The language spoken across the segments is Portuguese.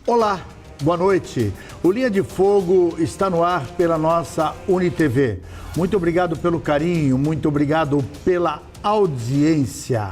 Olá, boa noite. O Linha de Fogo está no ar pela nossa UniTV. Muito obrigado pelo carinho, muito obrigado pela audiência.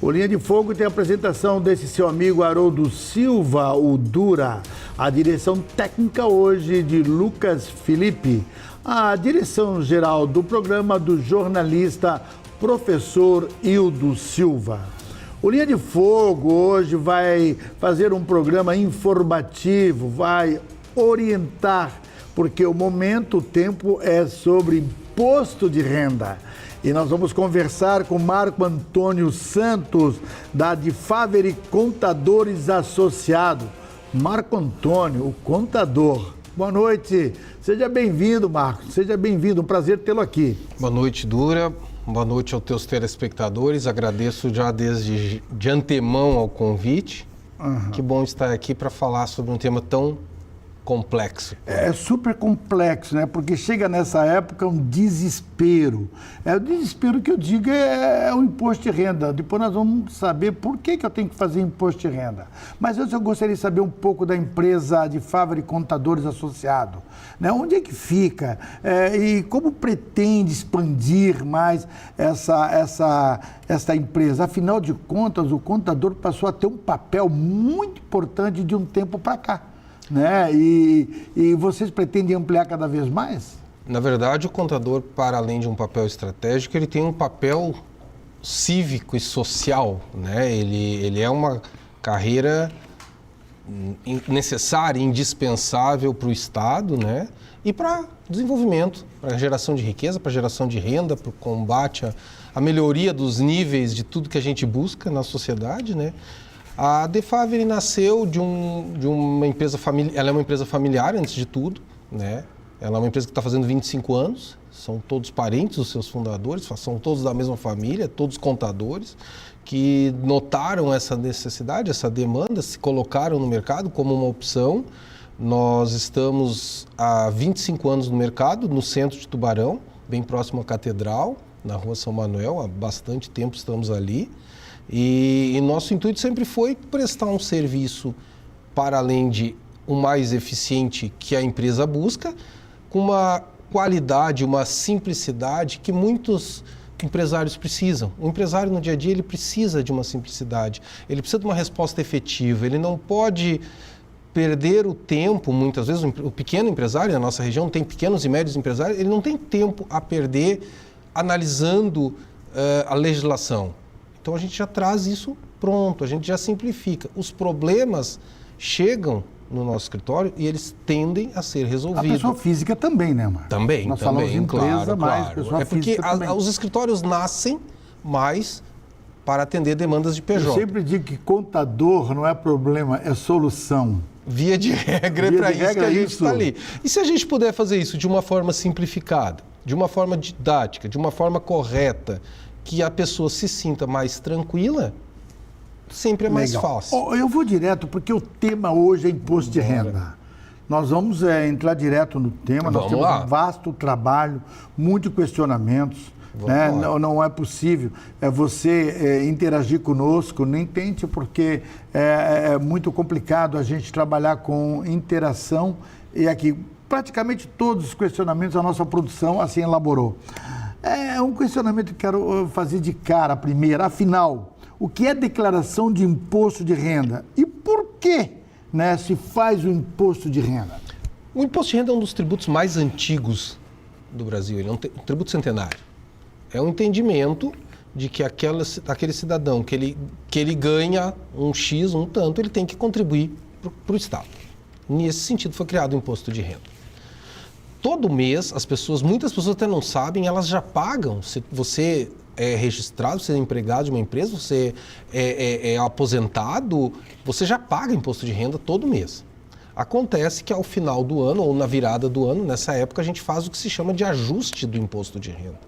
O Linha de Fogo tem a apresentação desse seu amigo Haroldo Silva, o Dura. A direção técnica hoje de Lucas Felipe. A direção geral do programa do jornalista professor Hildo Silva. O Linha de Fogo hoje vai fazer um programa informativo, vai orientar, porque o momento, o tempo é sobre imposto de renda. E nós vamos conversar com Marco Antônio Santos, da Adfaveri Contadores Associados. Marco Antônio, o contador. Boa noite, seja bem-vindo, Marco, seja bem-vindo, um prazer tê-lo aqui. Boa noite, Dura. Boa noite aos teus telespectadores, agradeço já desde de antemão ao convite. Que bom estar aqui para falar sobre um tema tão complexo. É super complexo, né? Porque chega nessa época um desespero. O desespero que eu digo é o imposto de renda. Depois nós vamos saber por que eu tenho que fazer imposto de renda. Mas eu gostaria de saber um pouco da empresa Adfaveri Contadores Associados. Né? Onde é que fica? E como pretende expandir mais essa empresa? Afinal de contas, o contador passou a ter um papel muito importante de um tempo para cá. Né? E vocês pretendem ampliar cada vez mais? Na verdade, o contador, para além de um papel estratégico, ele tem um papel cívico e social, né? Ele é uma carreira necessária, indispensável para o Estado, né? E para desenvolvimento, para geração de riqueza, para geração de renda, para o combate à melhoria dos níveis de tudo que a gente busca na sociedade, né? A Adfaveri nasceu de uma empresa familiar, ela é uma empresa familiar antes de tudo, né? Ela é uma empresa que está fazendo 25 anos, são todos parentes dos seus fundadores, são todos da mesma família, todos contadores, que notaram essa necessidade, essa demanda, se colocaram no mercado como uma opção. Nós estamos há 25 anos no mercado, no centro de Tubarão, bem próximo à Catedral, na Rua São Manuel, há bastante tempo estamos ali. E nosso intuito sempre foi prestar um serviço para além de o mais eficiente que a empresa busca, com uma qualidade, uma simplicidade que muitos empresários precisam. O empresário no dia a dia ele precisa de uma simplicidade, ele precisa de uma resposta efetiva, ele não pode perder o tempo, muitas vezes o pequeno empresário, na nossa região tem pequenos e médios empresários, ele não tem tempo a perder analisando a legislação. Então a gente já traz isso pronto, a gente já simplifica. Os problemas chegam no nosso escritório e eles tendem a ser resolvidos. A pessoa física também, né, Marco? Também, nós também, falamos de empresa, claro, mas claro. pessoa física porque também. Os escritórios nascem mais para atender demandas de PJ. Eu sempre digo que contador não é problema, é solução. Via de regra, é para isso que a gente está ali. E se a gente puder fazer isso de uma forma simplificada, de uma forma didática, de uma forma correta, que a pessoa se sinta mais tranquila, sempre é mais fácil. Eu vou direto, porque o tema hoje é imposto de renda. Nós vamos entrar direto no tema, nós temos um vasto trabalho, muitos questionamentos. Né? Não é possível você interagir conosco, nem tente, porque é muito complicado a gente trabalhar com interação, e aqui praticamente todos os questionamentos a nossa produção assim elaborou. É um questionamento que quero fazer de cara primeiro. Afinal, o que é declaração de imposto de renda? E por que, né, se faz o imposto de renda? O imposto de renda é um dos tributos mais antigos do Brasil. Ele é um tributo centenário. É um entendimento de que aquele cidadão que ele ganha um X, um tanto, ele tem que contribuir para o Estado. Nesse sentido foi criado o imposto de renda. Todo mês, muitas pessoas até não sabem, elas já pagam. Se você é registrado, você é empregado de uma empresa, você é aposentado, você já paga imposto de renda todo mês. Acontece que ao final do ano, ou na virada do ano, nessa época, a gente faz o que se chama de ajuste do imposto de renda.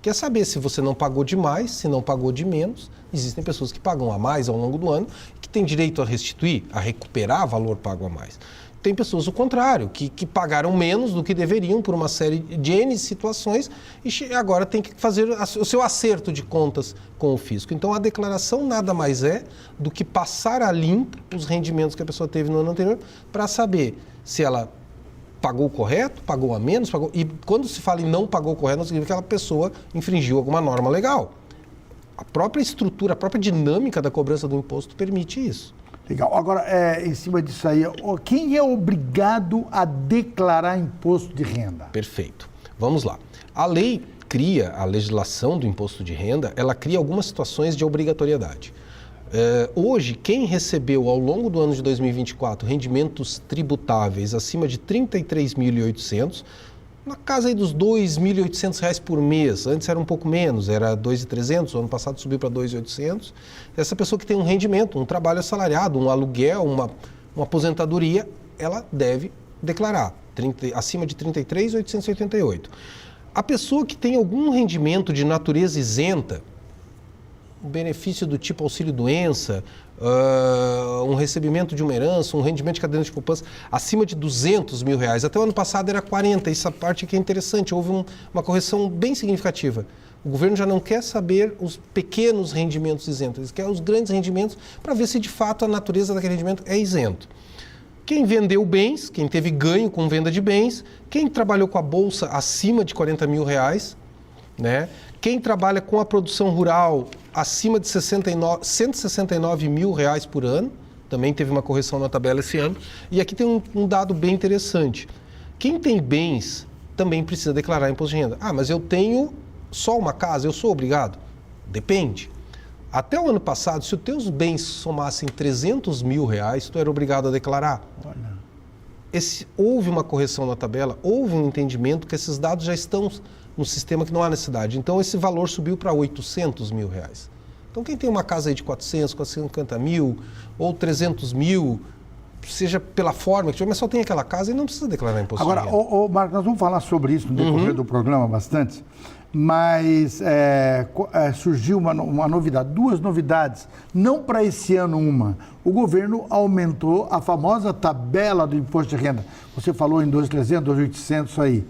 que é saber se você não pagou de mais, se não pagou de menos. Existem pessoas que pagam a mais ao longo do ano, que têm direito a restituir, a recuperar valor pago a mais. Tem pessoas o contrário, que pagaram menos do que deveriam por uma série de N situações e agora tem que fazer o seu acerto de contas com o fisco. Então, a declaração nada mais é do que passar a limpo os rendimentos que a pessoa teve no ano anterior para saber se ela pagou correto, pagou a menos, pagou... E quando se fala em não pagou correto, não significa que aquela pessoa infringiu alguma norma legal. A própria estrutura, a própria dinâmica da cobrança do imposto permite isso. Legal. Agora, em cima disso aí, quem é obrigado a declarar imposto de renda? Perfeito. Vamos lá. A lei cria, a legislação do imposto de renda, ela cria algumas situações de obrigatoriedade. Hoje, quem recebeu ao longo do ano de 2024 rendimentos tributáveis acima de R$ 33.800, na casa aí dos R$ 2.800 por mês, antes era um pouco menos, era R$ 2.300, o ano passado subiu para R$ 2.800. Essa pessoa que tem um rendimento, um trabalho assalariado, um aluguel, uma aposentadoria, ela deve declarar acima de R$ 33.888. A pessoa que tem algum rendimento de natureza isenta, um benefício do tipo auxílio-doença, um recebimento de uma herança, um rendimento de caderneta de poupança acima de R$200 mil. Até o ano passado era 40, essa parte que é interessante, houve uma correção bem significativa. O governo já não quer saber os pequenos rendimentos isentos, ele quer os grandes rendimentos para ver se de fato a natureza daquele rendimento é isento. Quem vendeu bens, quem teve ganho com venda de bens, quem trabalhou com a bolsa acima de R$40 mil, né? Quem trabalha com a produção rural acima de 169 mil reais por ano, também teve uma correção na tabela esse ano. E aqui tem um dado bem interessante. Quem tem bens também precisa declarar imposto de renda. Ah, mas eu tenho só uma casa, eu sou obrigado? Depende. Até o ano passado, se os teus bens somassem R$300 mil, tu era obrigado a declarar. Olha. Houve uma correção na tabela, houve um entendimento que esses dados já estão no sistema que não há necessidade. Então, esse valor subiu para R$800 mil. Então, quem tem uma casa aí de 400, 450 mil ou 300 mil, seja pela forma que tiver, mas só tem aquela casa e não precisa declarar imposto de renda. Agora, Marcos, nós vamos falar sobre isso no decorrer do programa bastante, mas surgiu uma novidade, duas novidades, não para esse ano uma. O governo aumentou a famosa tabela do imposto de renda. Você falou em 2.300, 2.800 aí.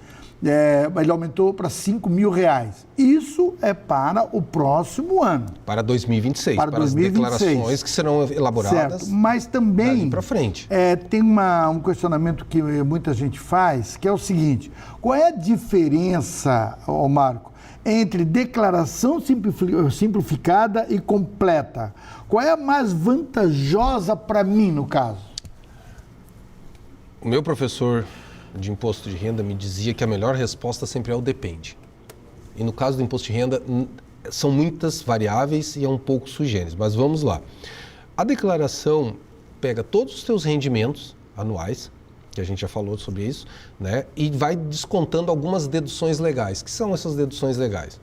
Ele aumentou para R$5 mil. Isso é para o próximo ano. Para 2026, para 2026. As declarações que serão elaboradas. Certo, mas também para frente. Tem um questionamento que muita gente faz, que é o seguinte: qual é a diferença, Marco, entre declaração simplificada e completa? Qual é a mais vantajosa para mim, no caso? O meu professor de imposto de renda me dizia que a melhor resposta sempre é o depende. E no caso do imposto de renda, são muitas variáveis e é um pouco sui generis, mas vamos lá. A declaração pega todos os teus rendimentos anuais, que a gente já falou sobre isso, né, e vai descontando algumas deduções legais. Que são essas deduções legais?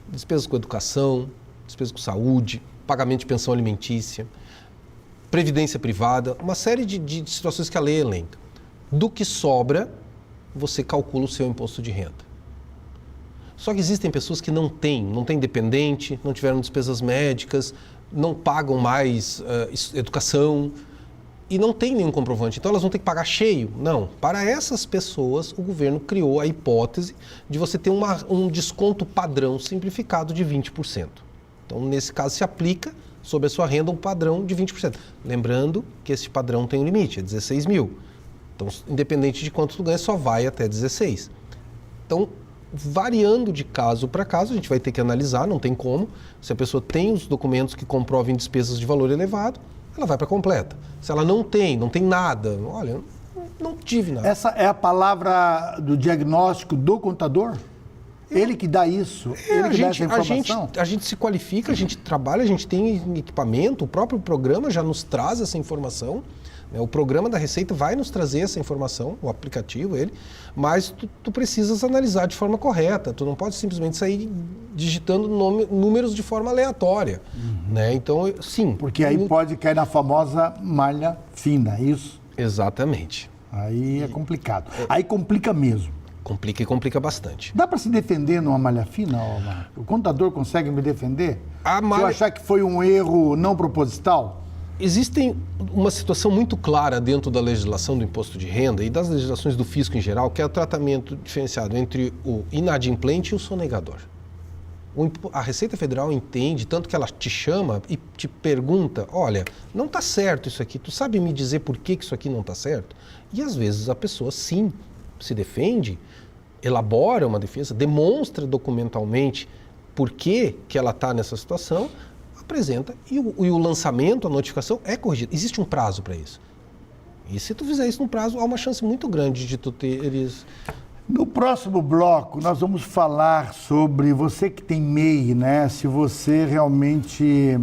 Despesas com educação, despesas com saúde, pagamento de pensão alimentícia, previdência privada, uma série de situações que a lei elenca. Do que sobra, você calcula o seu imposto de renda. Só que existem pessoas que não têm dependente, não tiveram despesas médicas, não pagam mais educação e não tem nenhum comprovante. Então elas vão ter que pagar cheio. Não. Para essas pessoas, o governo criou a hipótese de você ter um desconto padrão simplificado de 20%. Então, nesse caso, se aplica sobre a sua renda um padrão de 20%. Lembrando que esse padrão tem um limite, é 16 mil. Então, independente de quanto tu ganha, só vai até 16. Então, variando de caso para caso, a gente vai ter que analisar, não tem como. Se a pessoa tem os documentos que comprovem despesas de valor elevado, ela vai para completa. Se ela não tem nada, olha, não tive nada. Essa é a palavra do diagnóstico do contador? Ele que dá isso, ele que dá essa informação? A gente se qualifica, a gente trabalha, a gente tem equipamento, o próprio programa já nos traz essa informação. O programa da Receita vai nos trazer essa informação, o aplicativo, mas tu precisas analisar de forma correta. Tu não pode simplesmente sair digitando números de forma aleatória. Né? Então, sim. Porque aí pode cair na famosa malha fina, é isso? Exatamente. Aí é complicado. Aí complica mesmo. Complica e complica bastante. Dá para se defender numa malha fina, Marco? O contador consegue me defender? Se eu achar que foi um erro não proposital? Existe uma situação muito clara dentro da legislação do imposto de renda e das legislações do fisco em geral, que é o tratamento diferenciado entre o inadimplente e o sonegador. A Receita Federal entende, tanto que ela te chama e te pergunta, olha, não está certo isso aqui, tu sabe me dizer por que isso aqui não está certo? E às vezes a pessoa sim se defende, elabora uma defesa, demonstra documentalmente por que ela está nessa situação, apresenta e o lançamento, a notificação é corrigido. Existe um prazo para isso. E se tu fizer isso num prazo, há uma chance muito grande de tu teres... No próximo bloco, nós vamos falar sobre você que tem MEI, né? Se você realmente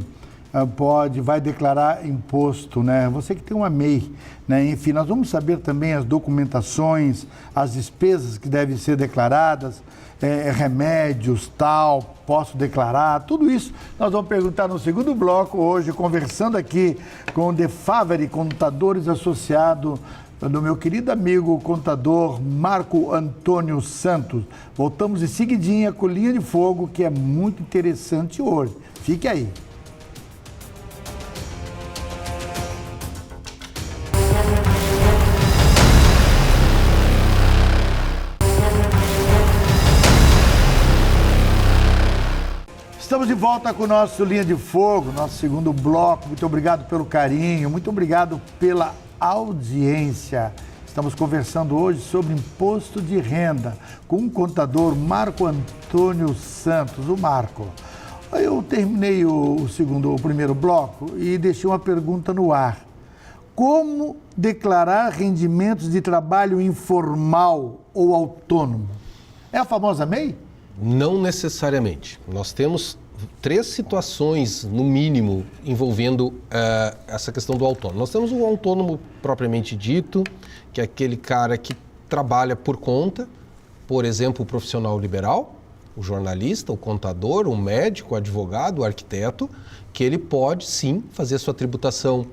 vai declarar imposto, né? Você que tem uma MEI, né? Enfim, nós vamos saber também as documentações, as despesas que devem ser declaradas, remédios, tal, posso declarar, tudo isso nós vamos perguntar no segundo bloco hoje, conversando aqui com o Defaveri Contadores Associado, do meu querido amigo contador Marco Antônio Santos. Voltamos em seguidinha com Linha de Fogo, que é muito interessante hoje. Fique aí. Estamos de volta com o nosso Linha de Fogo, nosso segundo bloco. Muito obrigado pelo carinho, muito obrigado pela audiência. Estamos conversando hoje sobre imposto de renda com o contador Marco Antônio Santos, o Marco. Eu terminei o primeiro bloco e deixei uma pergunta no ar. Como declarar rendimentos de trabalho informal ou autônomo? É a famosa MEI? Não necessariamente. Nós temos 3 situações, no mínimo, envolvendo essa questão do autônomo. Nós temos o autônomo propriamente dito, que é aquele cara que trabalha por conta, por exemplo, o profissional liberal, o jornalista, o contador, o médico, o advogado, o arquiteto, que ele pode, sim, fazer sua tributação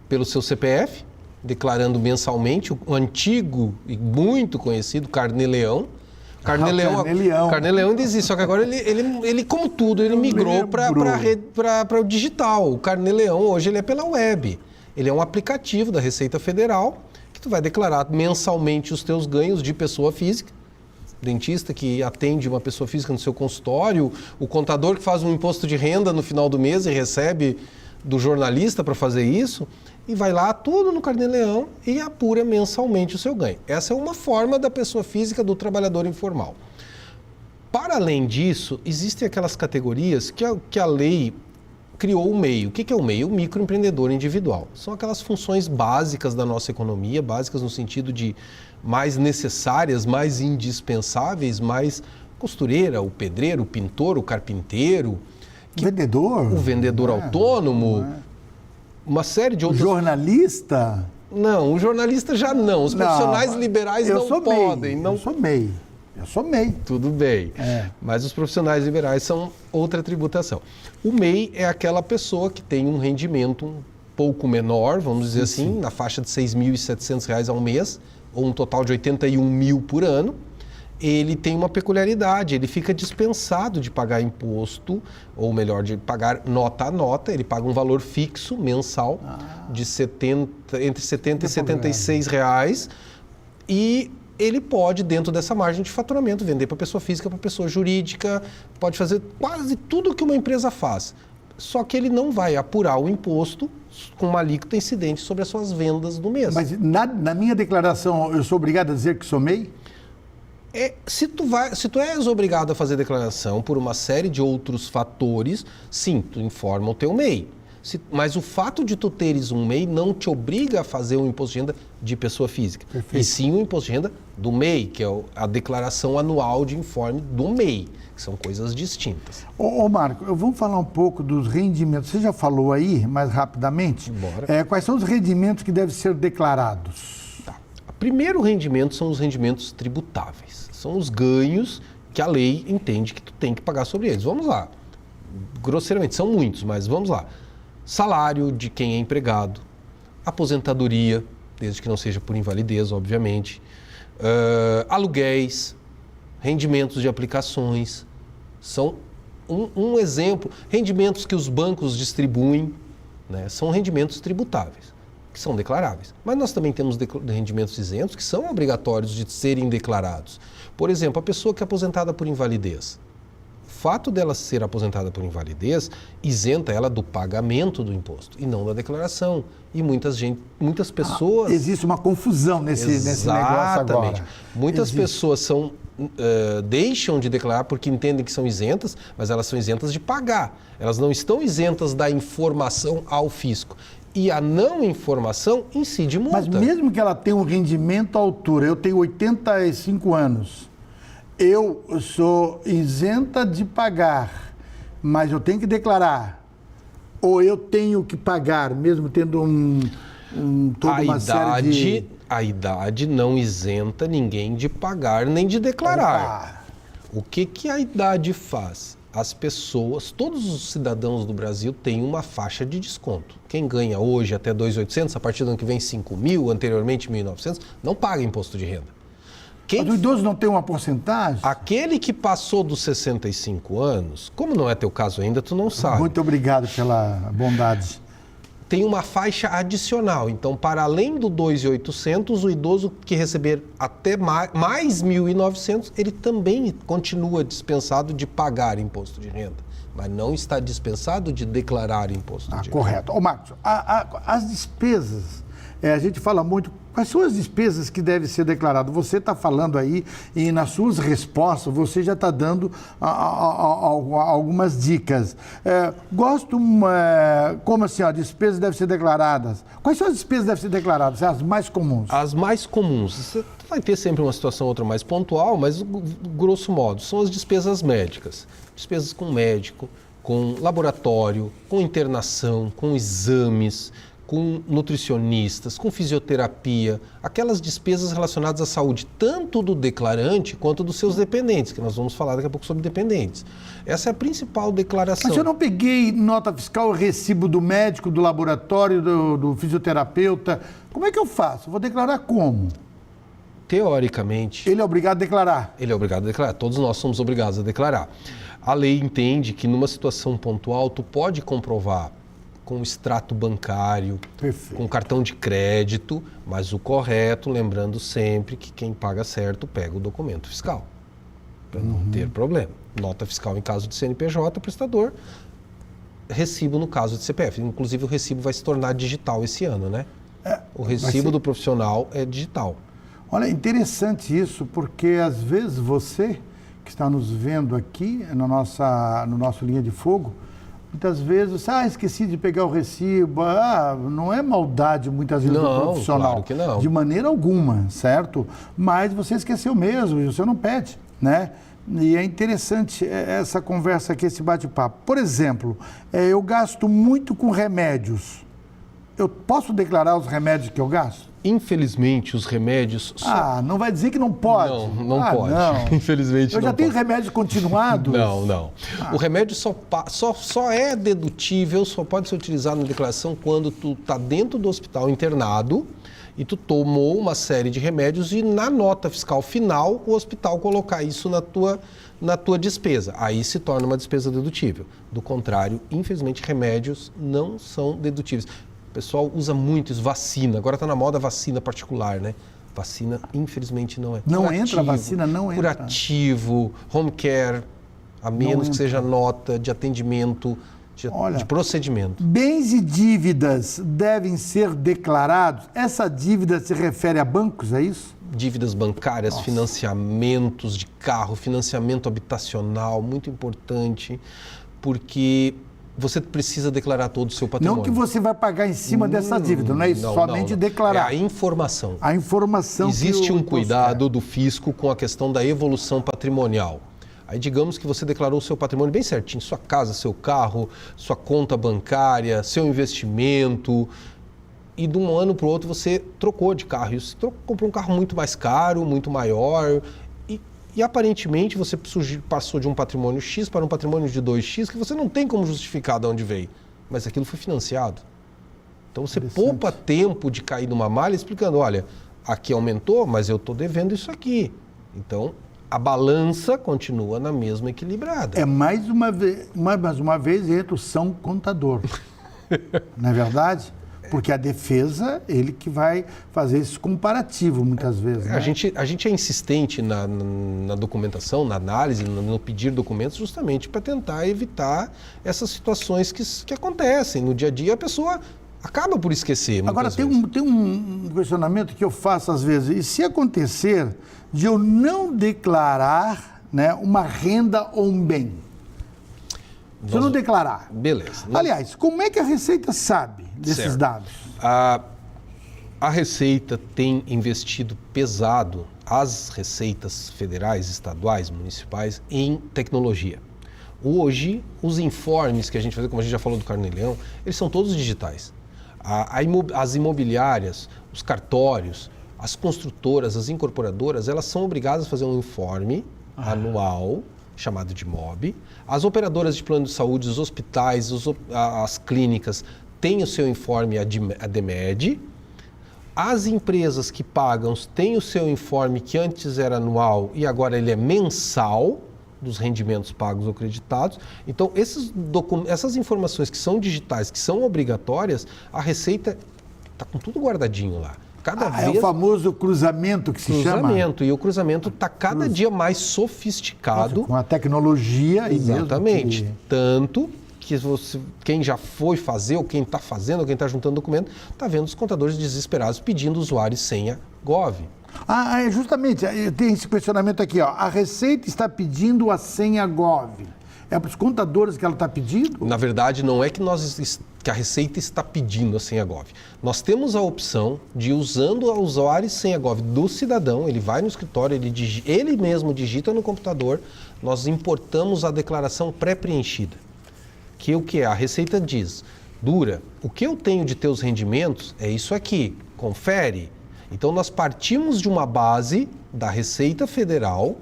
pelo seu CPF, declarando mensalmente o antigo e muito conhecido Carnê-Leão. Carnê-Leão ainda existe, só que agora ele como tudo, ele migrou para o digital. O Carnê-Leão hoje ele é pela web. Ele é um aplicativo da Receita Federal que tu vai declarar mensalmente os teus ganhos de pessoa física. Dentista que atende uma pessoa física no seu consultório, o contador que faz um imposto de renda no final do mês e recebe do jornalista para fazer isso, e vai lá tudo no Carnê-Leão e apura mensalmente o seu ganho. Essa é uma forma da pessoa física do trabalhador informal. Para além disso, existem aquelas categorias que a lei criou o MEI. O que é o MEI? O microempreendedor individual. São aquelas funções básicas da nossa economia, básicas no sentido de mais necessárias, mais indispensáveis, mais costureira, o pedreiro, o pintor, o carpinteiro. O vendedor autônomo, uma série de outros... Jornalista? Não, o jornalista já não. Os profissionais liberais não podem. Eu sou MEI. Tudo bem. Mas os profissionais liberais são outra tributação. O MEI é aquela pessoa que tem um rendimento um pouco menor, vamos dizer assim, na faixa de R$ 6.700 ao mês, ou um total de 81 mil por ano. Ele tem uma peculiaridade, ele fica dispensado de pagar imposto, ou melhor, de pagar nota a nota, ele paga um valor fixo mensal de entre 70 e 76 reais, e ele pode, dentro dessa margem de faturamento, vender para pessoa física, para pessoa jurídica, pode fazer quase tudo que uma empresa faz. Só que ele não vai apurar o imposto com uma alíquota incidente sobre as suas vendas do mês. Mas na minha declaração, eu sou obrigado a dizer que sou MEI? Se tu és obrigado a fazer declaração por uma série de outros fatores, sim, tu informa o teu MEI. Mas o fato de tu teres um MEI não te obriga a fazer o imposto de renda de pessoa física. Perfeito. E sim o imposto de renda do MEI, que é a declaração anual de informe do MEI, que são coisas distintas. Ô Marco, vamos falar um pouco dos rendimentos. Você já falou aí, mais rapidamente. Bora. Quais são os rendimentos que devem ser declarados? Tá. O primeiro rendimento são os rendimentos tributáveis. São os ganhos que a lei entende que tu tem que pagar sobre eles. Vamos lá. Grosseiramente, são muitos, mas vamos lá. Salário de quem é empregado, aposentadoria, desde que não seja por invalidez, obviamente, aluguéis, rendimentos de aplicações, são um exemplo. Rendimentos que os bancos distribuem, né, são rendimentos tributáveis, que são declaráveis. Mas nós também temos rendimentos isentos que são obrigatórios de serem declarados. Por exemplo, a pessoa que é aposentada por invalidez. O fato dela ser aposentada por invalidez isenta ela do pagamento do imposto e não da declaração. E muitas pessoas... existe uma confusão nesse negócio agora. Muitas pessoas deixam de declarar porque entendem que são isentas, mas elas são isentas de pagar. Elas não estão isentas da informação ao fisco. E a não informação incide multa. Mas mesmo que ela tenha um rendimento à altura, eu tenho 85 anos, eu sou isenta de pagar, mas eu tenho que declarar. Ou eu tenho que pagar, mesmo tendo toda uma série de... A idade não isenta ninguém de pagar nem de declarar. O que a idade faz? As pessoas, todos os cidadãos do Brasil têm uma faixa de desconto. Quem ganha hoje até 2.800, a partir do ano que vem 5.000, anteriormente 1.900, não paga imposto de renda. Mas o idoso não tem uma porcentagem? Aquele que passou dos 65 anos, como não é teu caso ainda, tu não sabe. Muito obrigado pela bondade. Tem uma faixa adicional. Então, para além do 2.800, o idoso que receber até mais 1.900, ele também continua dispensado de pagar imposto de renda. Mas não está dispensado de declarar imposto de renda. Correto. Ô, Marcos, as despesas, a gente fala muito, quais são as despesas que devem ser declaradas? Você está falando aí e nas suas respostas você já está dando algumas dicas. Como assim, despesas devem ser declaradas? Quais são as despesas que devem ser declaradas? As mais comuns? As mais comuns. Você vai ter sempre uma situação ou outra mais pontual, mas grosso modo, são as despesas médicas. Despesas com médico, com laboratório, com internação, com exames, com nutricionistas, com fisioterapia, aquelas despesas relacionadas à saúde, tanto do declarante quanto dos seus dependentes, que nós vamos falar daqui a pouco sobre dependentes. Essa é a principal declaração. Mas eu não peguei nota fiscal, recibo do médico, do laboratório, do fisioterapeuta. Como é que eu faço? Vou declarar como? Teoricamente... Ele é obrigado a declarar? Ele é obrigado a declarar. Todos nós somos obrigados a declarar. A lei entende que numa situação pontual, tu pode comprovar com extrato bancário, perfeito, com cartão de crédito, mas o correto, lembrando sempre que quem paga certo pega o documento fiscal, para não ter problema. Nota fiscal em caso de CNPJ, prestador, recibo no caso de CPF. Inclusive o recibo vai se tornar digital esse ano, né? O recibo do profissional é digital. Olha, interessante isso, porque às vezes você que está nos vendo aqui no nosso Linha de Fogo, muitas vezes, esqueci de pegar o recibo. Não é maldade muitas vezes do profissional. Claro que não. De maneira alguma, certo? Mas você esqueceu mesmo e você não pede, né? E é interessante essa conversa aqui, esse bate-papo. Por exemplo, eu gasto muito com remédios. Eu posso declarar os remédios que eu gasto? Infelizmente, os remédios... não vai dizer que não pode. Não pode. Não. Infelizmente, eu já não tenho pode. remédios continuados? Não. O remédio só é dedutível, só pode ser utilizado na declaração quando tu está dentro do hospital internado e tu tomou uma série de remédios e na nota fiscal final o hospital colocar isso na tua despesa. Aí se torna uma despesa dedutível. Do contrário, infelizmente, remédios não são dedutíveis. O pessoal usa muito isso, vacina. Agora está na moda vacina particular, né? Vacina, infelizmente, não é. Não entra vacina, não entra. Curativo, home care, a menos que seja nota de atendimento, de procedimento. Bens e dívidas devem ser declarados? Essa dívida se refere a bancos, é isso? Dívidas bancárias, financiamentos de carro, financiamento habitacional, muito importante, porque... você precisa declarar todo o seu patrimônio. Não que você vai pagar em cima dessa dívida, não é isso? Somente declarar. É a informação. A informação. Existe um cuidado do fisco com a questão da evolução patrimonial. Aí digamos que você declarou o seu patrimônio bem certinho, sua casa, seu carro, sua conta bancária, seu investimento, e de um ano para o outro você trocou de carro. Você comprou um carro muito mais caro, muito maior, e aparentemente você passou de um patrimônio X para um patrimônio de 2X que você não tem como justificar de onde veio, mas aquilo foi financiado. Então você poupa tempo de cair numa malha explicando, olha, aqui aumentou, mas eu estou devendo isso aqui. Então, a balança continua na mesma equilibrada. Mais uma vez entra o São Contador, não é verdade? Porque a defesa, ele que vai fazer esse comparativo muitas vezes. Né? A gente é insistente na documentação, na análise, no pedir documentos, justamente para tentar evitar essas situações que acontecem. No dia a dia, a pessoa acaba por esquecer. Agora, tem um questionamento que eu faço às vezes. E se acontecer de eu não declarar, né, uma renda ou um bem? Se eu não declarar. Beleza. Aliás, como é que a Receita sabe desses dados? A Receita tem investido pesado, as receitas federais, estaduais, municipais, em tecnologia. Hoje, os informes que a gente faz, como a gente já falou do Carnê-Leão, eles são todos digitais. As imobiliárias, os cartórios, as construtoras, as incorporadoras, elas são obrigadas a fazer um informe anual, chamado de MOB. As operadoras de plano de saúde, os hospitais, as clínicas têm o seu informe ADMED. As empresas que pagam têm o seu informe que antes era anual e agora ele é mensal, dos rendimentos pagos ou creditados. Então, essas informações que são digitais, que são obrigatórias, a Receita está com tudo guardadinho lá. É o famoso cruzamento que se chama? Cruzamento, e o cruzamento está cada dia mais sofisticado. Com a tecnologia. Exatamente. Tanto que quem já foi fazer, ou quem está fazendo, ou quem está juntando documento, está vendo os contadores desesperados pedindo usuário e senha Gov. Justamente, tem esse questionamento aqui, ó. A Receita está pedindo a senha Gov. É para os contadores que ela está pedindo? Na verdade, não é que a Receita está pedindo a senha Gov. Nós temos a opção de, usando o usuário e senha Gov do cidadão, ele vai no escritório, ele mesmo digita no computador, nós importamos a declaração pré-preenchida. Que o que é? A Receita diz, Dura, o que eu tenho de teus rendimentos é isso aqui, confere. Então, nós partimos de uma base da Receita Federal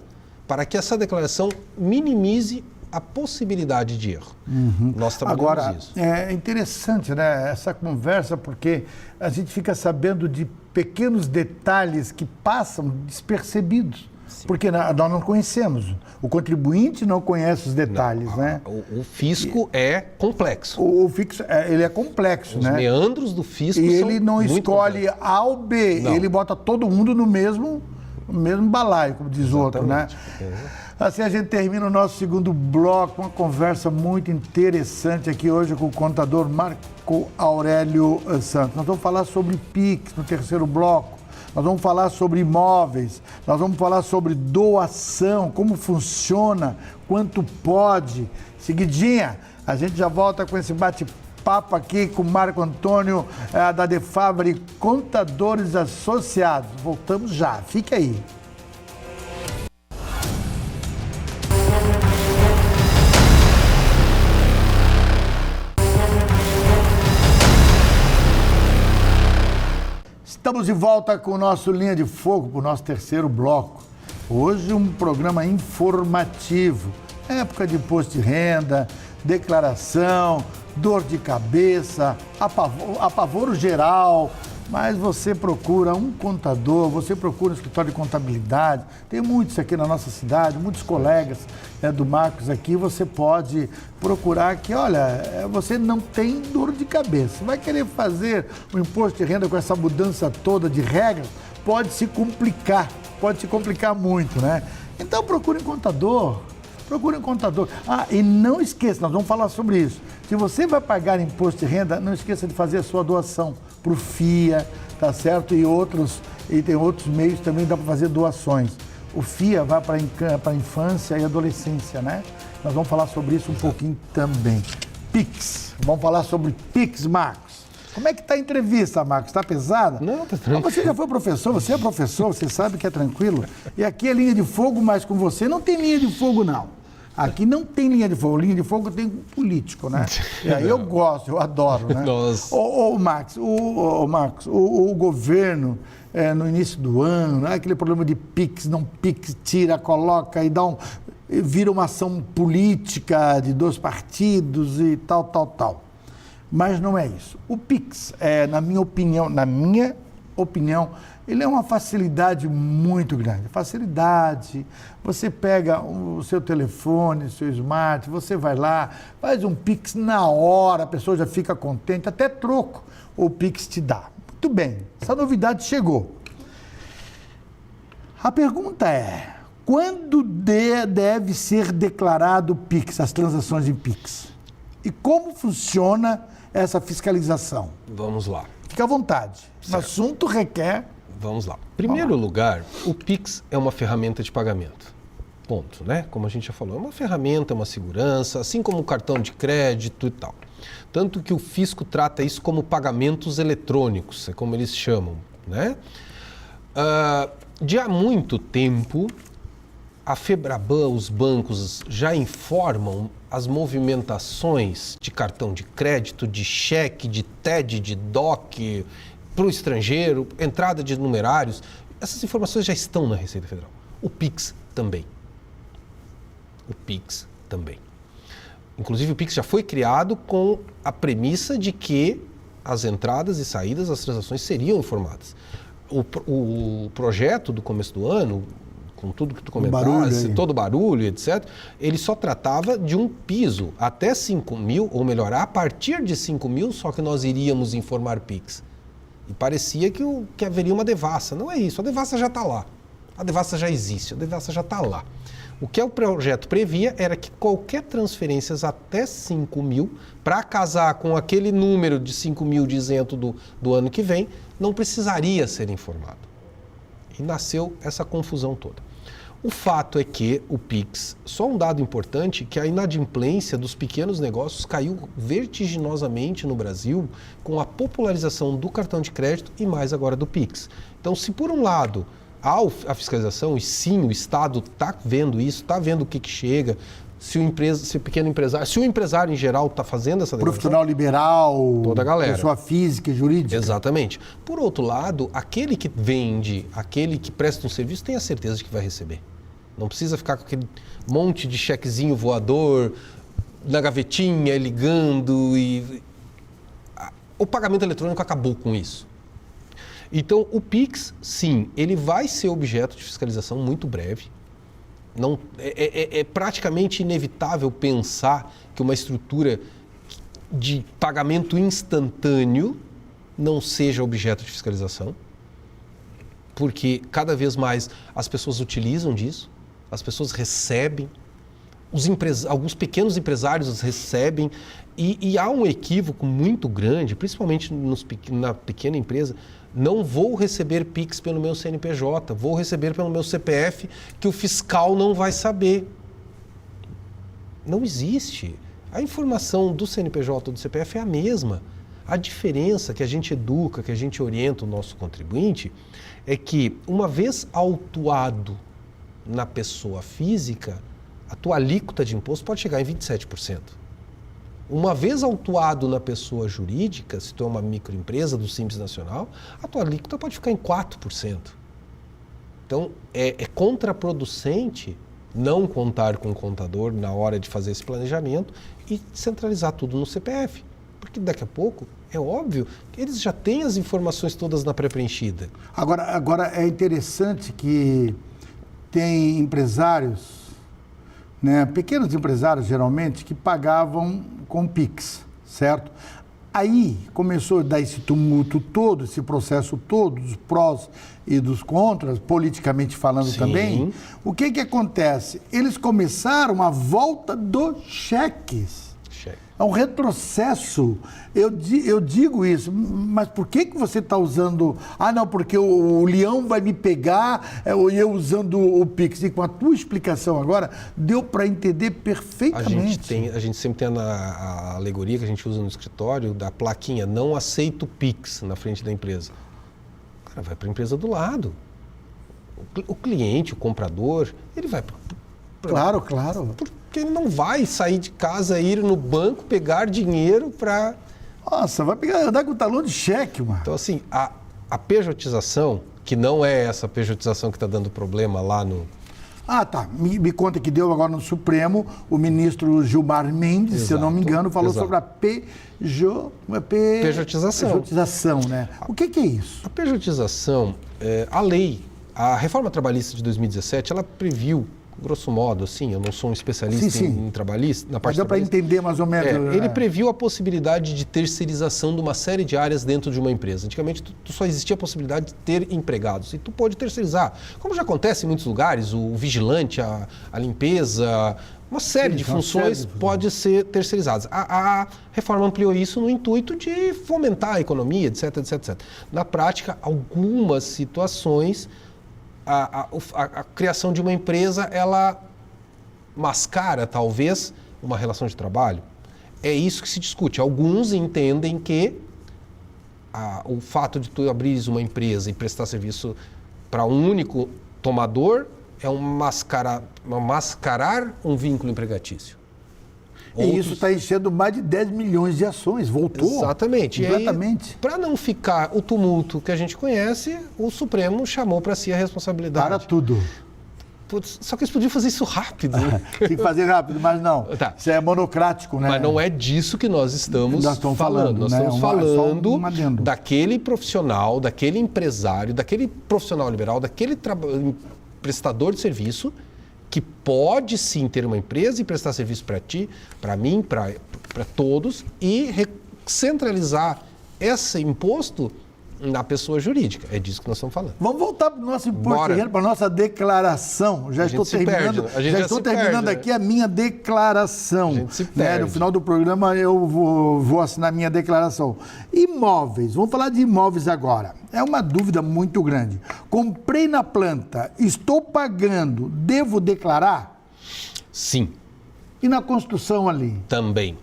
para que essa declaração minimize a possibilidade de erro. Nós trabalhamos isso. É interessante, né, essa conversa, porque a gente fica sabendo de pequenos detalhes que passam despercebidos. Sim. Porque nós não conhecemos. O contribuinte não conhece os detalhes, né? O fisco é complexo. O fisco, ele é complexo, né? Os meandros do fisco são muito ele não escolhe complexos. A ou B, ele bota todo mundo no mesmo balaio, como diz o outro, né? Assim a gente termina o nosso segundo bloco, uma conversa muito interessante aqui hoje com o contador Marco Aurélio Santos. Nós vamos falar sobre PIX no terceiro bloco, nós vamos falar sobre imóveis, nós vamos falar sobre doação, como funciona, quanto pode. Seguidinha, a gente já volta com esse bate-papo aqui com o Marco Antônio da Defavre Contadores Associados. Voltamos já, fique aí. Estamos de volta com o nosso Linha de Fogo, para o nosso terceiro bloco. Hoje um programa informativo, época de imposto de renda, declaração, dor de cabeça, apavoro geral, mas você procura um contador, você procura um escritório de contabilidade, tem muitos aqui na nossa cidade, muitos colegas do Marcos aqui, você pode procurar que, olha, você não tem dor de cabeça, vai querer fazer o imposto de renda com essa mudança toda de regras, pode se complicar muito, né? Então procure um contador. E não esqueça, nós vamos falar sobre isso. Se você vai pagar imposto de renda, não esqueça de fazer a sua doação para o FIA, tá certo? E tem outros meios também, dá para fazer doações. O FIA vai para a infância e adolescência, né? Nós vamos falar sobre isso um pouquinho também. PIX, vamos falar sobre PIX, Marcos. Como é que está a entrevista, Marcos? Está pesada? Não, está tranquilo. Você já foi professor, você é professor, você sabe que é tranquilo. E aqui é linha de fogo, mas com você não tem linha de fogo, não. Aqui não tem linha de fogo. Linha de fogo tem político, né? E aí eu gosto, eu adoro, né? Nossa. Marcos, o governo, no início do ano, né? Aquele problema de PIX, não PIX, tira, coloca e vira uma ação política de dois partidos e tal. Mas não é isso. O PIX, na minha opinião, ele é uma facilidade muito grande. Facilidade, você pega o seu telefone, o seu smart, você vai lá, faz um Pix na hora, a pessoa já fica contente, até troco o Pix te dá. Muito bem, essa novidade chegou. A pergunta é, quando deve ser declarado o Pix, as transações em Pix? E como funciona essa fiscalização? Vamos lá. Fica à vontade. O assunto requer... Vamos lá. Em primeiro lugar, o Pix é uma ferramenta de pagamento. Ponto, né? Como a gente já falou, é uma ferramenta, é uma segurança, assim como o cartão de crédito e tal. Tanto que o fisco trata isso como pagamentos eletrônicos, é como eles chamam, né? De há muito tempo, a Febraban, os bancos já informam as movimentações de cartão de crédito, de cheque, de TED, de DOC, para o estrangeiro, entrada de numerários. Essas informações já estão na Receita Federal. O Pix também. O Pix também. Inclusive, o Pix já foi criado com a premissa de que as entradas e saídas das transações seriam informadas. O projeto do começo do ano, com tudo que tu comentaste, todo o barulho, etc., ele só tratava de um piso até 5 mil, ou melhor, a partir de 5 mil, só que nós iríamos informar Pix. E parecia que haveria uma devassa. Não é isso, a devassa já está lá. A devassa já existe, a devassa já está lá. O que o projeto previa era que qualquer transferência até 5 mil, para casar com aquele número de 5 mil de isento do ano que vem, não precisaria ser informado. E nasceu essa confusão toda. O fato é que o Pix, só um dado importante, que a inadimplência dos pequenos negócios caiu vertiginosamente no Brasil com a popularização do cartão de crédito e mais agora do Pix. Então, se por um lado há a fiscalização, e sim, o Estado está vendo isso, está vendo o que chega, se o pequeno empresário, se o empresário em geral está fazendo essa declaração, profissional liberal, toda a galera, pessoa física e jurídica. Exatamente. Por outro lado, aquele que vende, aquele que presta um serviço, tem a certeza de que vai receber. Não precisa ficar com aquele monte de chequezinho voador na gavetinha, ligando e... O pagamento eletrônico acabou com isso. Então, o Pix, sim, ele vai ser objeto de fiscalização muito breve. Não, é praticamente inevitável pensar que uma estrutura de pagamento instantâneo não seja objeto de fiscalização, porque cada vez mais as pessoas utilizam disso, as pessoas recebem, alguns pequenos empresários recebem, e há um equívoco muito grande, principalmente na pequena empresa. Não vou receber Pix pelo meu CNPJ, vou receber pelo meu CPF, que o fiscal não vai saber. Não existe. A informação do CNPJ ou do CPF é a mesma. A diferença que a gente educa, que a gente orienta o nosso contribuinte, é que uma vez autuado na pessoa física, a tua alíquota de imposto pode chegar em 27%. Uma vez autuado na pessoa jurídica, se tu é uma microempresa do Simples Nacional, a tua alíquota pode ficar em 4%. Então, é contraproducente não contar com o contador na hora de fazer esse planejamento e centralizar tudo no CPF. Porque daqui a pouco, é óbvio, que eles já têm as informações todas na pré-preenchida. Agora é interessante que tem empresários, né, pequenos empresários geralmente, que pagavam com Pix, certo? Aí começou a dar esse tumulto todo, esse processo todo, dos prós e dos contras, politicamente falando. Sim. Também. O que acontece? Eles começaram a volta dos cheques. É um retrocesso. Eu digo isso, mas por que você está usando... Ah, não, porque o leão vai me pegar, eu usando o Pix. E com a tua explicação agora, deu para entender perfeitamente. A gente sempre tem a alegoria que a gente usa no escritório, da plaquinha, não aceito Pix na frente da empresa. O cara vai para a empresa do lado. O cliente, o comprador, ele vai... Claro. Porque ele não vai sair de casa, ir no banco, pegar dinheiro para... Nossa, vai andar com talão de cheque, mano. Então, assim, a pejotização, que não é essa pejotização que está dando problema lá Ah, tá. Me conta que deu agora no Supremo, o ministro Gilmar Mendes, se eu não me engano, falou sobre a pejotização. Pejotização, né? O que é isso? A pejotização, a reforma trabalhista de 2017, ela previu, grosso modo, assim, eu não sou um especialista em trabalhista, na parte dá para entender mais ou menos. Ele previu a possibilidade de terceirização de uma série de áreas dentro de uma empresa. Antigamente, só existia a possibilidade de ter empregados e tu pode terceirizar. Como já acontece em muitos lugares, o vigilante, a limpeza, uma série de funções pode ser terceirizadas. A reforma ampliou isso no intuito de fomentar a economia, etc, etc, etc. Na prática, algumas situações, a criação de uma empresa, ela mascara, talvez, uma relação de trabalho. É isso que se discute. Alguns entendem que o fato de tu abrires uma empresa e prestar serviço para um único tomador é mascarar um vínculo empregatício. E isso está enchendo mais de 10 milhões de ações, voltou. Exatamente. Completamente. Para não ficar o tumulto que a gente conhece, o Supremo chamou para si a responsabilidade. Para tudo. Só que eles podiam fazer isso rápido. Tem que fazer rápido, mas não. Tá. Isso é monocrático, né? Mas não é disso que nós estamos falando. Nós estamos falando daquele profissional, daquele empresário, daquele profissional liberal, daquele prestador de serviço que pode sim ter uma empresa e prestar serviço para ti, para mim, para todos e centralizar esse imposto na pessoa jurídica. É disso que nós estamos falando. Vamos voltar para o nosso imposto de renda, para a nossa declaração. Já estou terminando aqui a minha declaração. A gente se perde. No final do programa eu vou assinar a minha declaração. Imóveis, vamos falar de imóveis agora. É uma dúvida muito grande. Comprei na planta, estou pagando, devo declarar? Sim. E na construção ali? Também.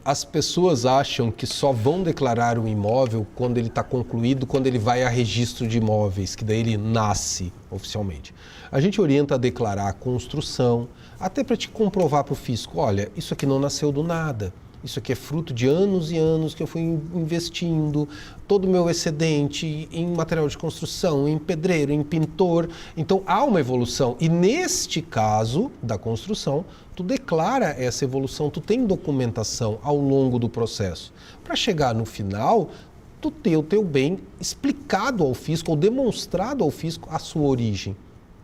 As pessoas acham que só vão declarar um imóvel quando ele está concluído, quando ele vai a registro de imóveis, que daí ele nasce oficialmente. A gente orienta a declarar a construção, até para te comprovar para o fisco, olha, isso aqui não nasceu do nada. Isso aqui é fruto de anos e anos que eu fui investindo, todo o meu excedente em material de construção, em pedreiro, em pintor. Então, há uma evolução. E neste caso da construção, tu declara essa evolução, tu tem documentação ao longo do processo. Para chegar no final, tu ter o teu bem explicado ao fisco ou demonstrado ao fisco a sua origem.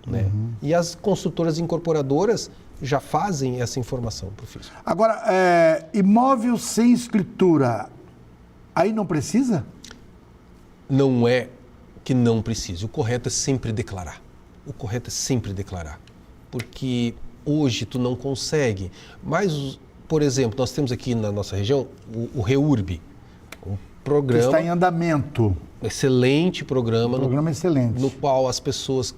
Né? E as construtoras incorporadoras já fazem essa informação para o fisco. Agora, imóvel sem escritura, aí não precisa? Não é que não precise. O correto é sempre declarar. Porque hoje tu não consegue. Mas, por exemplo, nós temos aqui na nossa região o REURB, um programa... Que está em andamento. Excelente programa. Excelente. No qual as pessoas...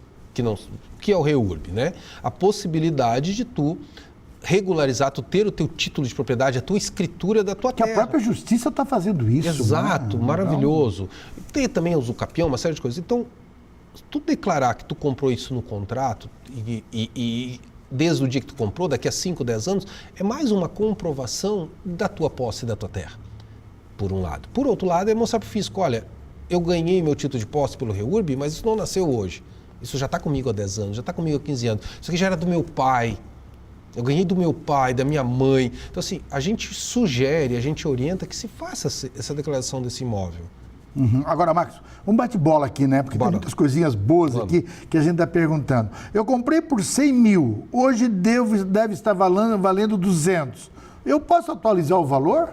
que é o REURB, né? A possibilidade de tu regularizar, tu ter o teu título de propriedade, a tua escritura da tua terra. Que a própria justiça está fazendo isso. Exato, né? Maravilhoso. Tem também o Usucapião, uma série de coisas. Então, se tu declarar que tu comprou isso no contrato e desde o dia que tu comprou, daqui a 5, 10 anos, é mais uma comprovação da tua posse e da tua terra, por um lado. Por outro lado, é mostrar para o fisco, olha, eu ganhei meu título de posse pelo REURB, mas isso não nasceu hoje. Isso já está comigo há 10 anos, já está comigo há 15 anos. Isso aqui já era do meu pai. Eu ganhei do meu pai, da minha mãe. Então, assim, a gente sugere, a gente orienta que se faça essa declaração desse imóvel. Agora, Marcos, um bate-bola aqui, né? Porque tem muitas coisinhas boas aqui que a gente está perguntando. Eu comprei por 100 mil, hoje deve estar valendo 200. Eu posso atualizar o valor?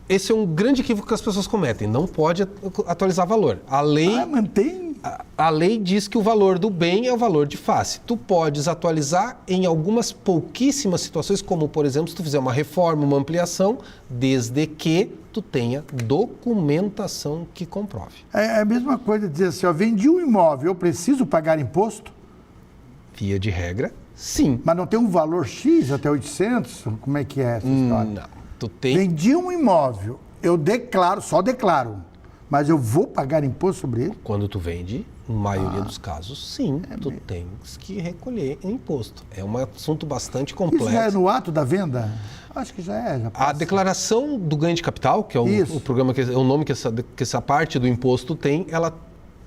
Esse é um grande equívoco que as pessoas cometem. Não pode atualizar valor. A lei... mantém... A lei diz que o valor do bem é o valor de face. Tu podes atualizar em algumas pouquíssimas situações, como, por exemplo, se tu fizer uma reforma, uma ampliação, desde que tu tenha documentação que comprove. É a mesma coisa dizer assim, vendi um imóvel, eu preciso pagar imposto? Via de regra, sim. Mas não tem um valor X até 800? Como é que é essa história? Não. Tu tem... Vendi um imóvel, eu só declaro. Mas eu vou pagar imposto sobre ele? Quando tu vende, na maioria dos casos, sim, tu tens que recolher imposto. É um assunto bastante complexo. Isso já é no ato da venda? Acho que já é. A declaração do ganho de capital, que é o programa, o nome que essa parte do imposto tem, ela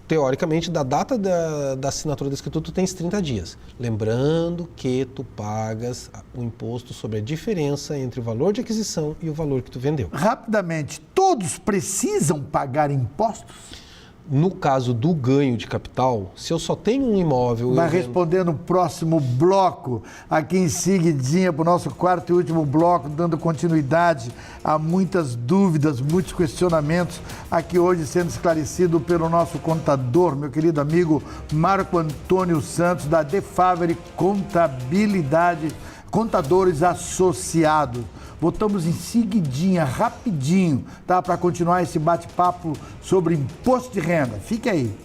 teoricamente, da data da assinatura da escritura, tu tens 30 dias. Lembrando que tu pagas o imposto sobre a diferença entre o valor de aquisição e o valor que tu vendeu. Rapidamente, todos precisam pagar impostos? No caso do ganho de capital, se eu só tenho um imóvel... Vai responder no próximo bloco, aqui em seguidinha, para o nosso quarto e último bloco, dando continuidade a muitas dúvidas, muitos questionamentos, aqui hoje sendo esclarecido pelo nosso contador, meu querido amigo Marco Antônio Santos, da Defavere Contabilidade, Contadores Associados. Voltamos em seguidinha, rapidinho, tá? Para continuar esse bate-papo sobre imposto de renda. Fique aí.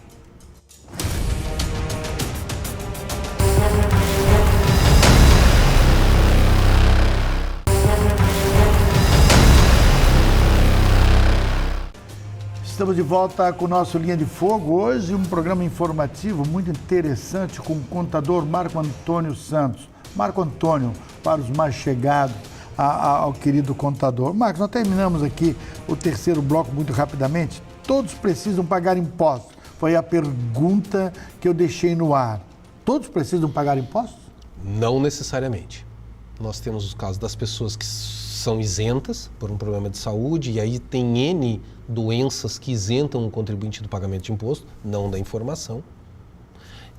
Estamos de volta com o nosso Linha de Fogo. Hoje um programa informativo muito interessante com o contador Marco Antônio Santos. Marco Antônio, para os mais chegados ao querido contador. Marcos, nós terminamos aqui o terceiro bloco muito rapidamente. Todos precisam pagar impostos. Foi a pergunta que eu deixei no ar. Todos precisam pagar impostos? Não necessariamente. Nós temos os casos das pessoas que são isentas por um problema de saúde, e aí tem N doenças que isentam o contribuinte do pagamento de imposto, não da informação.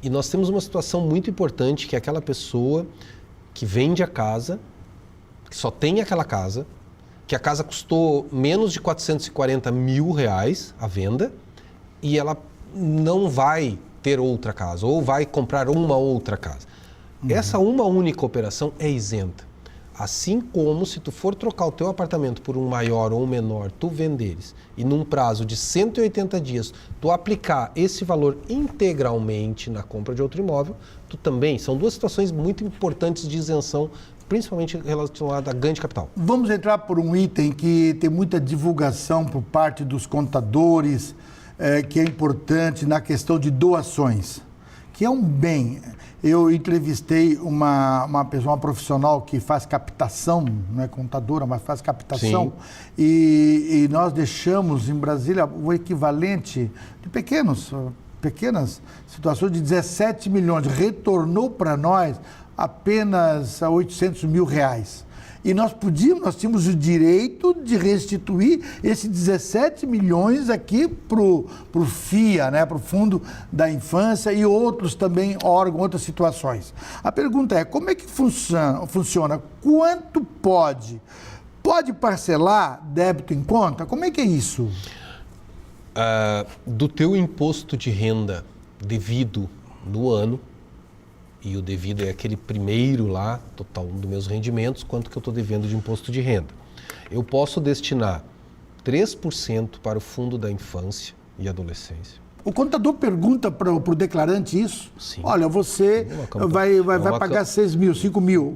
E nós temos uma situação muito importante, que é aquela pessoa que vende a casa, que só tem aquela casa, que a casa custou menos de R$440 mil à venda, e ela não vai ter outra casa, ou vai comprar uma outra casa. Essa uma única operação é isenta. Assim como se tu for trocar o teu apartamento por um maior ou um menor, tu venderes, e num prazo de 180 dias, tu aplicar esse valor integralmente na compra de outro imóvel, tu também, são duas situações muito importantes de isenção, principalmente relacionada a ganho de capital. Vamos entrar por um item que tem muita divulgação por parte dos contadores, que é importante na questão de doações, que é um bem. Eu entrevistei uma pessoa, uma profissional que faz captação, não é contadora, mas faz captação, e nós deixamos em Brasília o equivalente de pequenas situações de 17 milhões, retornou para nós apenas a R$800 mil. E nós tínhamos o direito de restituir esses 17 milhões aqui para o FIA, né, para o Fundo da Infância, e outros também órgãos, outras situações. A pergunta é, como é que funciona? Quanto pode? Pode parcelar débito em conta? Como é que é isso? Do teu imposto de renda devido no ano, e o devido é aquele primeiro lá, total dos meus rendimentos, quanto que eu estou devendo de imposto de renda. Eu posso destinar 3% para o Fundo da Infância e Adolescência. O contador pergunta para o declarante isso? Sim. Olha, você vai pagar 6 mil, 5 mil.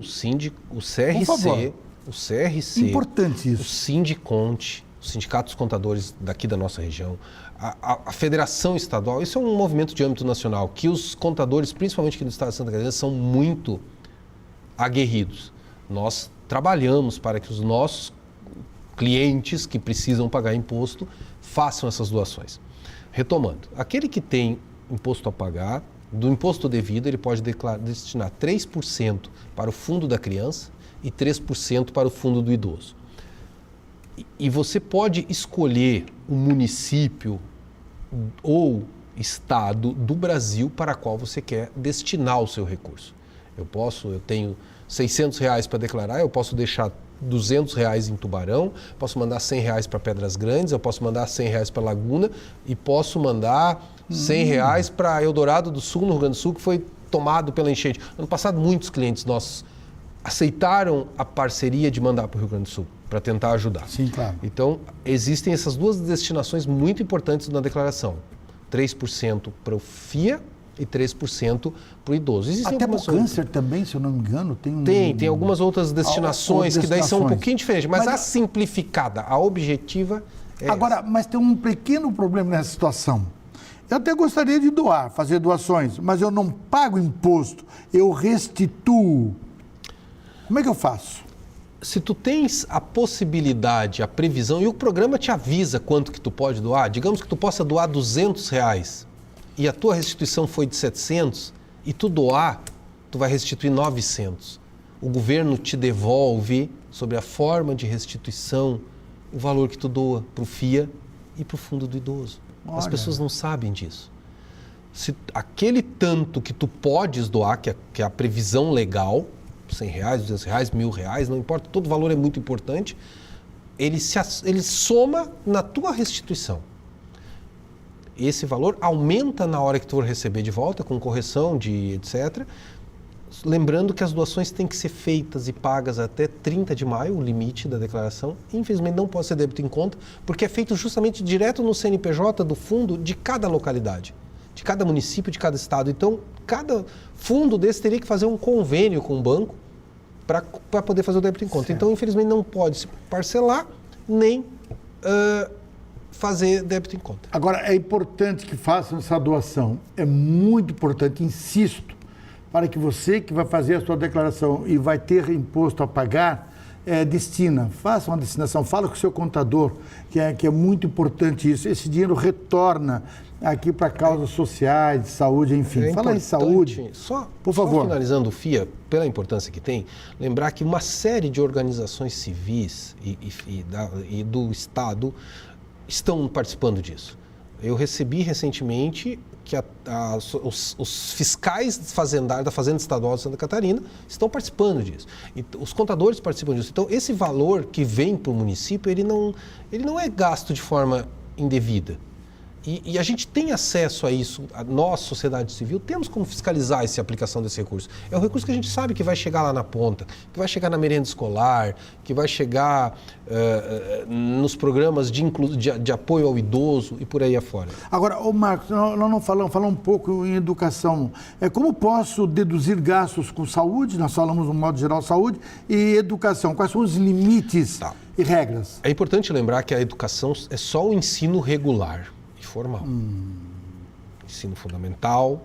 O CRC, importante isso. O Sindiconte, os sindicatos contadores daqui da nossa região, a Federação Estadual, isso é um movimento de âmbito nacional, que os contadores, principalmente aqui no estado de Santa Catarina, são muito aguerridos. Nós trabalhamos para que os nossos clientes que precisam pagar imposto façam essas doações. Retomando, aquele que tem imposto a pagar, do imposto devido, ele pode destinar 3% para o Fundo da Criança e 3% para o Fundo do Idoso. E você pode escolher o município ou estado do Brasil para qual você quer destinar o seu recurso. Eu tenho R$600 para declarar, eu posso deixar R$200 em Tubarão, posso mandar R$100 para Pedras Grandes, eu posso mandar R$100 para Laguna e posso mandar R$100 para Eldorado do Sul, no Rio Grande do Sul, que foi tomado pela enchente. Ano passado, muitos clientes nossos aceitaram a parceria de mandar para o Rio Grande do Sul, para tentar ajudar. Sim, claro. Então, existem essas duas destinações muito importantes na declaração. 3% para o FIA e 3% para o idoso. Existem até para o câncer também, se eu não me engano, tem algumas outras destinações que daí são um pouquinho diferentes, mas a simplificada, a objetiva é agora, essa. Mas tem um pequeno problema nessa situação. Eu até gostaria de doar, fazer doações, mas eu não pago imposto, eu restituo. Como é que eu faço? Se tu tens a possibilidade, a previsão, e o programa te avisa quanto que tu pode doar, digamos que tu possa doar R$200, e a tua restituição foi de 700 e tu doar, tu vai restituir 900. O governo te devolve, sobre a forma de restituição, o valor que tu doa para o FIA e para o fundo do idoso. Olha. As pessoas não sabem disso. Se aquele tanto que tu podes doar, que é a previsão legal, R$100, R$200, R$1.000, não importa, todo valor é muito importante, ele soma na tua restituição. Esse valor aumenta na hora que tu for receber de volta, com correção de etc. Lembrando que as doações têm que ser feitas e pagas até 30 de maio, o limite da declaração. Infelizmente não pode ser débito em conta, porque é feito justamente direto no CNPJ do fundo de cada localidade, de cada município, de cada estado. Então, cada fundo desse teria que fazer um convênio com o banco para poder fazer o débito em conta. Certo. Então, infelizmente, não pode se parcelar nem fazer débito em conta. Agora, é importante que façam essa doação. É muito importante, insisto, para que você que vai fazer a sua declaração e vai ter imposto a pagar, destina. Faça uma destinação, fala com o seu contador, que é muito importante isso. Esse dinheiro retorna aqui para causas sociais, de saúde, enfim. Fala em saúde, por favor. Só finalizando o FIA, pela importância que tem, lembrar que uma série de organizações civis e do Estado estão participando disso. Eu recebi recentemente que os fiscais da Fazenda Estadual de Santa Catarina estão participando disso. E os contadores participam disso. Então, esse valor que vem para o município, ele não é gasto de forma indevida. E a gente tem acesso a isso, nós, sociedade civil, temos como fiscalizar essa aplicação desse recurso. É um recurso que a gente sabe que vai chegar lá na ponta, que vai chegar na merenda escolar, que vai chegar nos programas de apoio ao idoso e por aí afora. Agora, Marcos, nós não falamos um pouco em educação. Como posso deduzir gastos com saúde? Nós falamos, no modo geral, saúde e educação. Quais são os limites e regras? É importante lembrar que a educação é só o ensino regular. Formal. Ensino fundamental,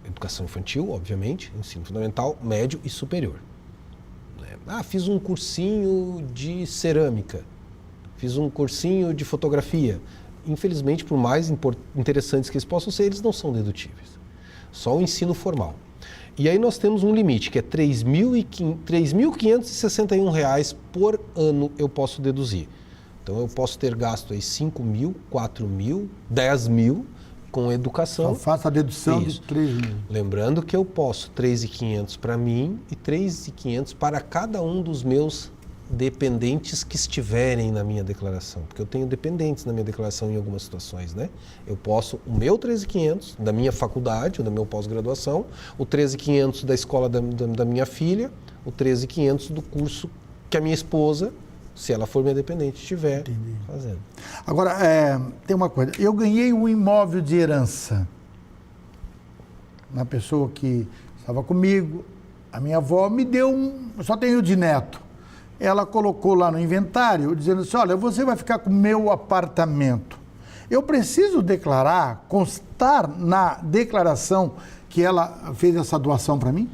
educação infantil, obviamente, ensino fundamental, médio e superior. Fiz um cursinho de cerâmica, fiz um cursinho de fotografia. Infelizmente, por mais interessantes que eles possam ser, eles não são dedutíveis. Só o ensino formal. E aí nós temos um limite, que é R$ 3.561 por ano eu posso deduzir. Então, eu posso ter gasto aí 5 mil, 4 mil, 10 mil com educação. Só faça a dedução de 3 mil. Lembrando que eu posso 3.500 para mim e 3.500 para cada um dos meus dependentes que estiverem na minha declaração. Porque eu tenho dependentes na minha declaração em algumas situações, né? Eu posso o meu 13.500 da minha faculdade, ou da minha pós-graduação, o 13.500 da escola da minha filha, o 13.500 do curso que a minha esposa, se ela for minha dependente, estiver fazendo. Agora, tem uma coisa. Eu ganhei um imóvel de herança. Uma pessoa que estava comigo, a minha avó, me deu só tenho de neto. Ela colocou lá no inventário, dizendo assim, olha, você vai ficar com o meu apartamento. Eu preciso declarar, constar na declaração que ela fez essa doação para mim?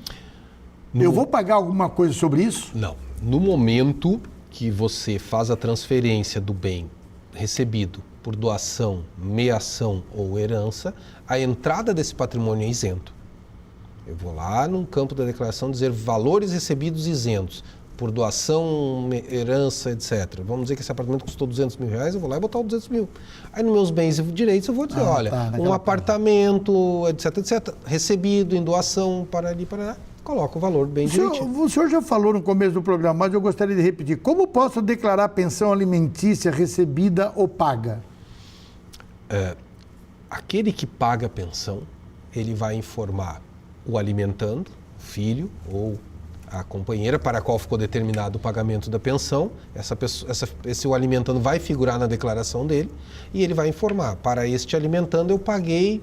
Eu vou pagar alguma coisa sobre isso? Não. No momento que você faz a transferência do bem recebido por doação, meação ou herança, a entrada desse patrimônio é isento. Eu vou lá no campo da declaração dizer valores recebidos isentos por doação, herança, etc. Vamos dizer que esse apartamento custou R$200 mil, eu vou lá e botar os 200 mil. Aí nos meus bens e direitos eu vou dizer, um apartamento, etc, etc, recebido em doação para ali, para lá. Coloca o valor bem direitinho. O senhor já falou no começo do programa, mas eu gostaria de repetir. Como posso declarar pensão alimentícia recebida ou paga? Aquele que paga a pensão, ele vai informar o alimentando, o filho ou a companheira para a qual ficou determinado o pagamento da pensão. Esse o alimentando vai figurar na declaração dele e ele vai informar. Para este alimentando eu paguei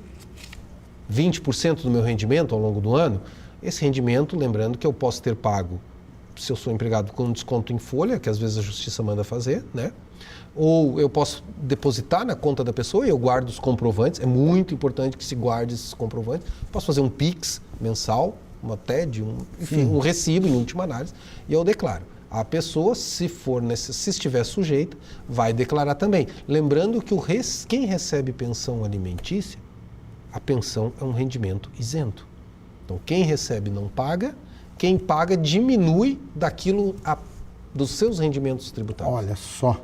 20% do meu rendimento ao longo do ano. Esse rendimento, lembrando que eu posso ter pago, se eu sou empregado, com desconto em folha, que às vezes a justiça manda fazer, né? Ou eu posso depositar na conta da pessoa e eu guardo os comprovantes. É muito importante que se guarde esses comprovantes. Posso fazer um PIX mensal, uma TED, um recibo em última análise, e eu declaro. A pessoa, se estiver sujeita, vai declarar também. Lembrando que quem recebe pensão alimentícia a pensão é um rendimento isento. Então, quem recebe não paga, quem paga diminui dos seus rendimentos tributários. Olha só.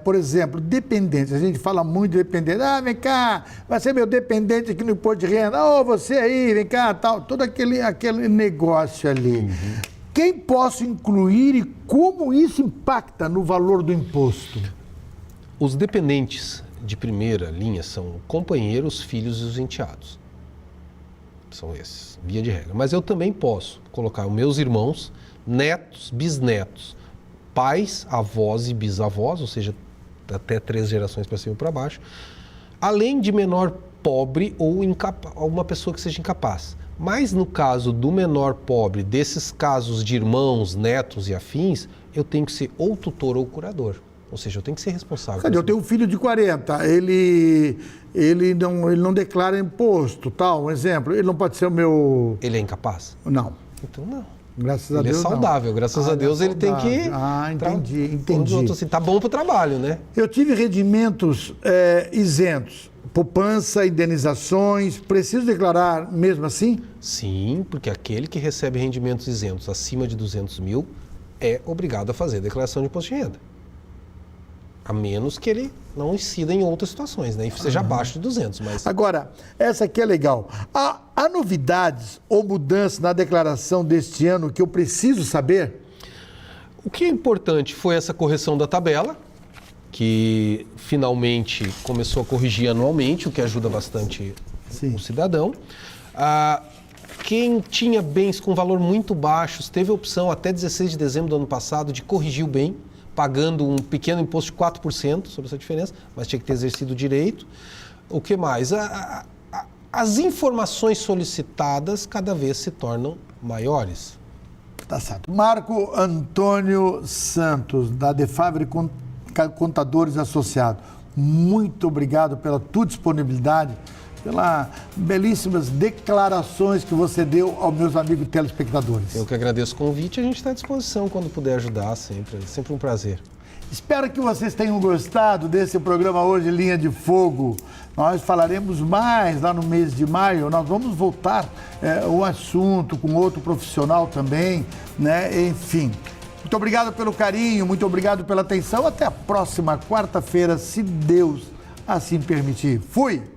Por exemplo, dependentes. A gente fala muito de dependente. Ah, vem cá, vai ser meu dependente aqui no imposto de renda. Ô, você aí, vem cá, tal. Todo aquele negócio ali. Uhum. Quem posso incluir e como isso impacta no valor do imposto? Os dependentes de primeira linha são companheiros, filhos e os enteados. São esses, via de regra. Mas eu também posso colocar os meus irmãos, netos, bisnetos, pais, avós e bisavós, ou seja, até 3 gerações para cima e para baixo, além de menor pobre ou uma pessoa que seja incapaz. Mas no caso do menor pobre, desses casos de irmãos, netos e afins, eu tenho que ser ou tutor ou curador. Ou seja, eu tenho que ser responsável. Eu tenho um filho de 40, ele não declara imposto, tal, um exemplo. Ele não pode ser o meu... Ele é incapaz? Não. Então não. Graças a Deus, ele é saudável, não. Graças a Deus ele tem que... Entendi. Outros, assim, tá bom pro trabalho, né? Eu tive rendimentos isentos, poupança, indenizações, preciso declarar mesmo assim? Sim, porque aquele que recebe rendimentos isentos acima de 200 mil é obrigado a fazer a declaração de imposto de renda. A menos que ele não incida em outras situações, né? E seja abaixo de 200. Mas... Agora, essa aqui é legal. Há novidades ou mudanças na declaração deste ano que eu preciso saber? O que é importante foi essa correção da tabela, que finalmente começou a corrigir anualmente, o que ajuda bastante o cidadão. Quem tinha bens com valor muito baixos teve a opção até 16 de dezembro do ano passado de corrigir o bem, pagando um pequeno imposto de 4% sobre essa diferença, mas tinha que ter exercido o direito. O que mais? As informações solicitadas cada vez se tornam maiores. Tá certo. Marco Antônio Santos, da Defavre Contadores Associados, muito obrigado pela tua disponibilidade, pelas belíssimas declarações que você deu aos meus amigos telespectadores. Eu que agradeço o convite, a gente está à disposição quando puder ajudar sempre, é sempre um prazer. Espero que vocês tenham gostado desse programa hoje, Linha de Fogo. Nós falaremos mais lá no mês de maio, nós vamos voltar o assunto com outro profissional também, né? Enfim, muito obrigado pelo carinho, muito obrigado pela atenção. Até a próxima quarta-feira, se Deus assim permitir. Fui!